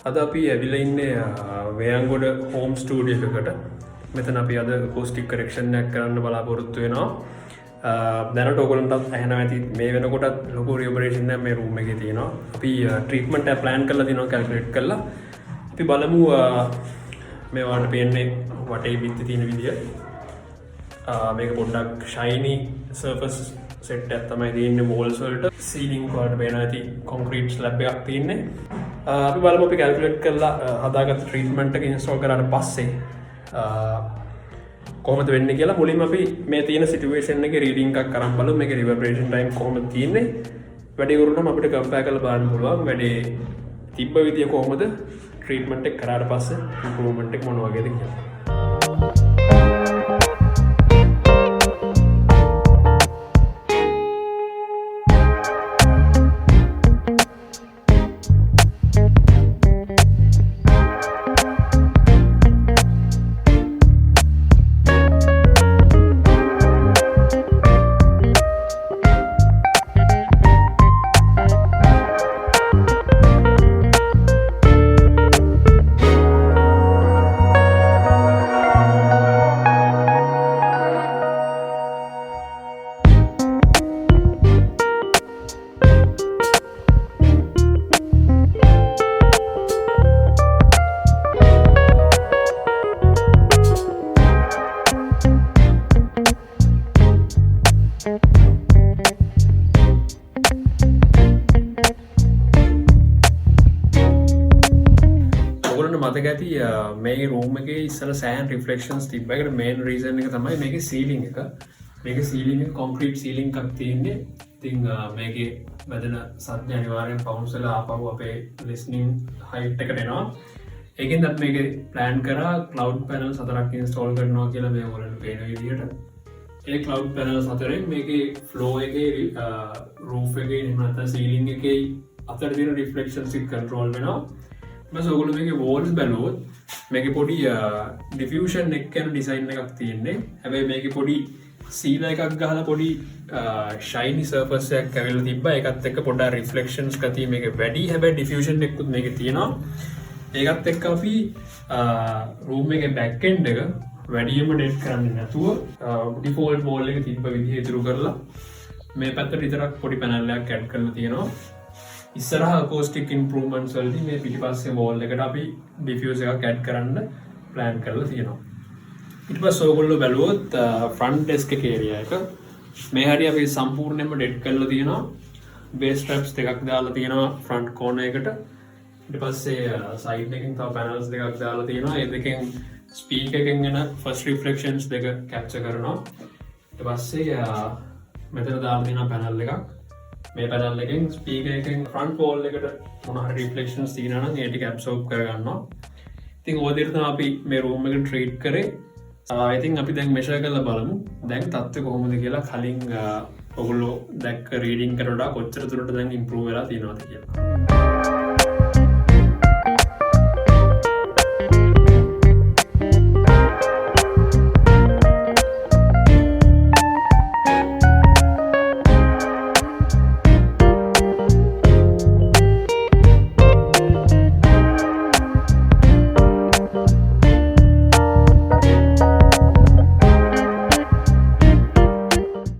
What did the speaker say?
අද අපි ඇවිල්ලා ඉන්නේ වේයන්ගොඩ හෝම් ස්ටුඩියෝ එකකට. මෙතන අපි අද acoustic correction එකක් කරන්න බලාපොරොත්තු වෙනවා. දැනට ඔයගොල්ලන්ටත් ඇහෙනවා ඇති මේ වෙනකොටත් ලොකු රිවර්බරේෂන් එකක් මේ රූම් එකේ තියෙනවා. අපි ට්‍රීට්මන්ට් එක ප්ලෑන් කරලා තිනවා කැල්කියුලේට් කරලා. අපි බලමු මේ වලට පේන්නේ වටේ පිටි තියෙන විදිය. මේක පොඩ්ඩක් ෂයිනි සර්ෆස් සෙට් එකක් තමයි දෙන්නේ walls වලට. සීලිං වලට පේන ඇති කොන්ක්‍රීට් ස්ලැබ් එකක් තියෙන්නේ. අපි බලමු අපි කැල්කියුලේට් කරලා හදාගත්ත ට්‍රීට්මන්ට් එක ඉන්ස්ටෝල් කරාට පස්සේ කොහොමද වෙන්නේ කියලා මුලින්ම අපි මේ තියෙන සිටුේෂන් එකේ රීඩින් එකක් අරන් බලමු. මේකේ රිවර්බරේෂන් ටයිම් කොහොමද තියෙන්නේ? වැඩි වුණාම අපිට කම්පයර් කරලා බලන්න පුළුවන් වැඩි තිබ්බ විදිය කොහොමද ට්‍රීට්මන්ට් එක කරාට පස්සේ ඉම්ප්‍රූව්මන්ට් එක මොන වගේද කියලා. මතක ඇති මේ රූම් එකේ ඉස්සර සෑන් රිෆ්ලෙක්ෂන්ස් තිබ්බා. ඒකට මේන් රීසන් එක තමයි මේකේ සීලිං එක. මේකේ සීලිං එක කොන්ක්‍රීට් සීලිං එකක් තියෙන්නේ. ඉතින් මේකේ වැදෙන සද්ද අනිවාර්යෙන් බවුන්ස් වෙලා ආපහු අපේ ලිස්නින් හයිට් එකට එනවා. ඒකෙන්ද අපි මේකේ ප්ලෑන් කරා ක්ලවුඩ් පැනල්ස් 4ක් ඉන්ස්ටෝල් කරනවා කියලා මේ ඔයගොල්ලන්ට පේන විදිහට. ඒ ක්ලවුඩ් පැනල්ස් 4ෙන් මේකේ ෆ්ලෝ එකේ රූෆ් එකේ එහෙම නැත්නම් සීලිං එකේ අතර තියෙන රිෆ්ලෙක්ෂන්ස් එක කන්ට්‍රෝල් වෙනවා. ඔගොල්ලෝ මේකේ වෝල්ස් බැලුවොත් මේකේ පොඩි ඩිෆියුෂන් එක ගැන ඩිසයින් එකක් තියෙන්නේ. හැබැයි මේකේ පොඩි සීලා එකක් ගහලා පොඩි ෂයිනි සර්ෆස් එකක් ඇවිල්ලා තිබ්බා. ඒකත් එක්ක පොඩ්ඩක් රිෆ්ලෙක්ෂන්ස් ගතිය මේකේ වැඩි. හැබැයි ඩිෆියුෂන් එකකුත් මේකේ තියෙනවා. ඒකත් එක්ක අපි රූම් එකේ බෑක් එන්ඩ් එක වැඩියම ඩෙඩ් කරන්නේ නැතුව ඩිෆෝල්ට් වෝල් එක තිබ්බ විදිහ ඉතුරු කරලා මේ පැත්තට විතරක් පොඩි පැනල් එකක් ඇඩ් කරලා තියෙනවා. ඉස්සරහා acoustic improvements වලදී මේ පිටිපස්සේ wall එකට අපි diffuser එකක් add කරන්න plan කරලා තියෙනවා. ඊට පස්සේ ඔයගොල්ලෝ බැලුවොත් front desk එක area එක මේ හැටි අපි සම්පූර්ණයෙන්ම dead කරලා තියෙනවා. bass straps දෙකක් දාලා තියෙනවා front corner එකට. ඊට පස්සේ side එකකින් තව panels දෙකක් දාලා තියෙනවා. ඒ දෙකෙන් speaker එකෙන් එන first reflections දෙක capture කරනවා. ඊට පස්සේ මෙතන දාලා තියෙන panel එකක් මේ පැනල් එකෙන් ස්පීකර් එකෙන් ෆ්‍රන්ට් වෝල් එකට මොන හරි රිෆ්ලෙක්ෂන්ස් තියෙනවා නම් ඒ ටික ඇබ්සෝබ් කරගන්නවා. ඉතින් ඔය විදිහට තමයි අපි මේ රූම් එක ට්‍රීට් කරේ. ඉතින් අපි දැන් මෙෂර් කරලා බලමු. දැන් තත්ත්වය කොහොමද කියලා කලින් ඔයගොල්ලෝ දැක්ක රීඩින් කරලා කොච්චර දුරට දැන් ඉම්ප්‍රූව් වෙලා තියෙනවද කියලා.